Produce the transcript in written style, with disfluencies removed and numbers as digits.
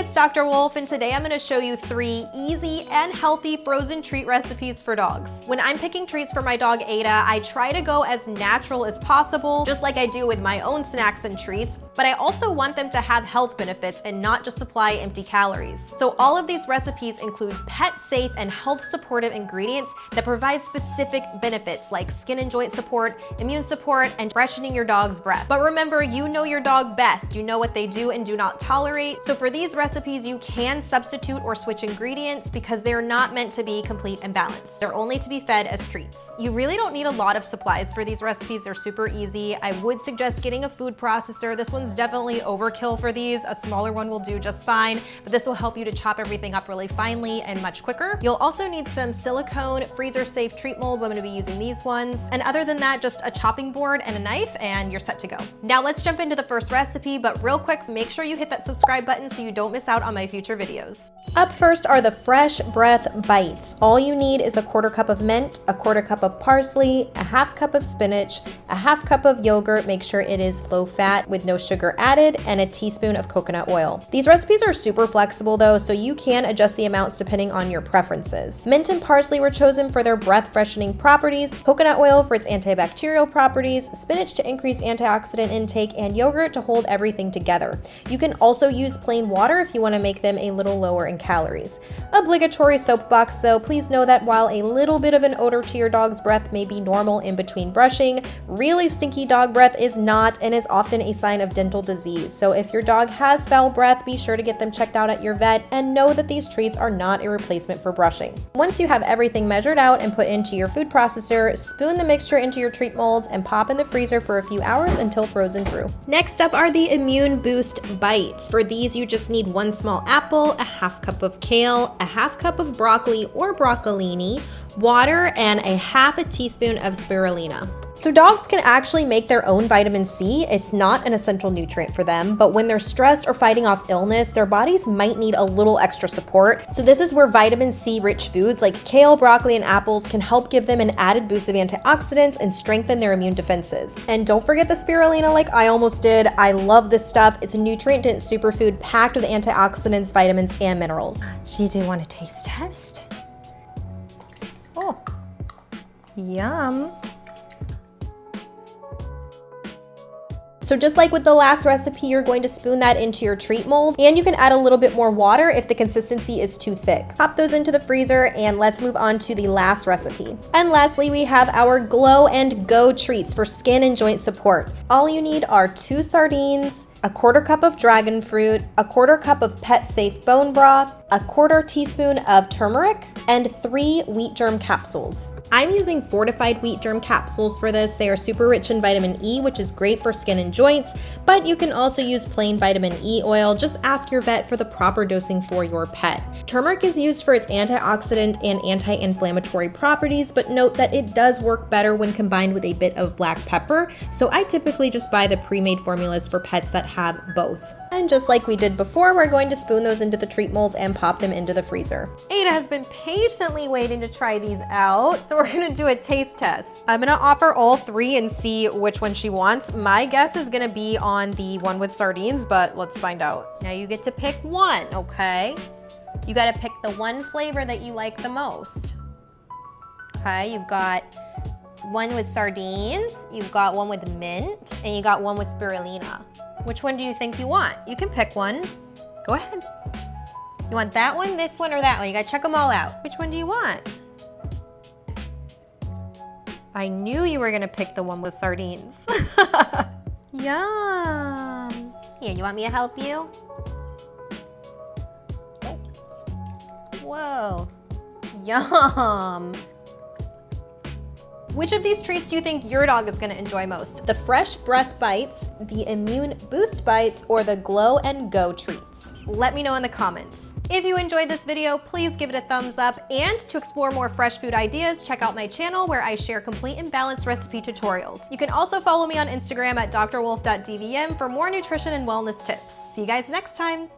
it's Dr. Wolf, and today I'm gonna show you 3 easy and healthy frozen treat recipes for dogs. When I'm picking treats for my dog Ada, I try to go as natural as possible, just like I do with my own snacks and treats, but I also want them to have health benefits and not just supply empty calories. So all of these recipes include pet-safe and health-supportive ingredients that provide specific benefits like skin and joint support, immune support, and freshening your dog's breath. But remember, you know your dog best. You know what they do and do not tolerate. So for these recipes, you can substitute or switch ingredients because they're not meant to be complete and balanced. They're only to be fed as treats. You really don't need a lot of supplies for these recipes. They're super easy. I would suggest getting a food processor. This one's definitely overkill for these. A smaller one will do just fine, but this will help you to chop everything up really finely and much quicker. You'll also need some silicone freezer-safe treat molds. I'm gonna be using these ones. And other than that, just a chopping board and a knife and you're set to go. Now let's jump into the first recipe, but real quick, make sure you hit that subscribe button so you don't miss out on my future videos. Up first are the Fresh Breath Bites. All you need is a 1/4 cup of mint, a 1/4 cup of parsley, a 1/2 cup of spinach, a 1/2 cup of yogurt, make sure it is low fat with no sugar added, and a teaspoon of coconut oil. These recipes are super flexible though, so you can adjust the amounts depending on your preferences. Mint and parsley were chosen for their breath freshening properties, coconut oil for its antibacterial properties, spinach to increase antioxidant intake, and yogurt to hold everything together. You can also use plain water if you want to make them a little lower in calories. Obligatory soapbox though, please know that while a little bit of an odor to your dog's breath may be normal in between brushing, really stinky dog breath is not and is often a sign of dental disease. So if your dog has foul breath, be sure to get them checked out at your vet and know that these treats are not a replacement for brushing. Once you have everything measured out and put into your food processor, spoon the mixture into your treat molds and pop in the freezer for a few hours until frozen through. Next up are the Immune Boost Bites. For these, you just need 1 small apple, a 1/2 cup of kale, a 1/2 cup of broccoli or broccolini, water, and a 1/2 teaspoon of spirulina. So dogs can actually make their own vitamin C. It's not an essential nutrient for them, but when they're stressed or fighting off illness, their bodies might need a little extra support. So this is where vitamin C rich foods like kale, broccoli, and apples can help give them an added boost of antioxidants and strengthen their immune defenses. And don't forget the spirulina like I almost did. I love this stuff. It's a nutrient-dense superfood packed with antioxidants, vitamins, and minerals. You do want a taste test? Oh, yum. So just like with the last recipe, you're going to spoon that into your treat mold, and you can add a little bit more water if the consistency is too thick. Pop those into the freezer, and let's move on to the last recipe. And lastly, we have our Glow and Go treats for skin and joint support. All you need are 2 sardines, a 1/4 cup of dragon fruit, a 1/4 cup of pet-safe bone broth, a 1/4 teaspoon of turmeric, and 3 wheat germ capsules. I'm using fortified wheat germ capsules for this. They are super rich in vitamin E, which is great for skin and joints, but you can also use plain vitamin E oil. Just ask your vet for the proper dosing for your pet. Turmeric is used for its antioxidant and anti-inflammatory properties, but note that it does work better when combined with a bit of black pepper, so I typically just buy the pre-made formulas for pets that have both. And just like we did before, we're going to spoon those into the treat molds and pop them into the freezer. Ada has been patiently waiting to try these out, so we're gonna do a taste test. I'm gonna offer all 3 and see which one she wants. My guess is gonna be on the one with sardines, but let's find out. Now you get to pick one, okay? You gotta pick the one flavor that you like the most. Okay, you've got one with sardines, you've got one with mint, and you got one with spirulina. Which one do you think you want? You can pick one. Go ahead. You want that one, this one, or that one? You gotta check them all out. Which one do you want? I knew you were gonna pick the one with sardines. Yum. Here, you want me to help you? Whoa. Yum. Which of these treats do you think your dog is gonna enjoy most? The Fresh Breath Bites, the Immune Boost Bites, or the Glow and Go treats? Let me know in the comments. If you enjoyed this video, please give it a thumbs up, and to explore more fresh food ideas, check out my channel where I share complete and balanced recipe tutorials. You can also follow me on Instagram at drwolf.dvm for more nutrition and wellness tips. See you guys next time.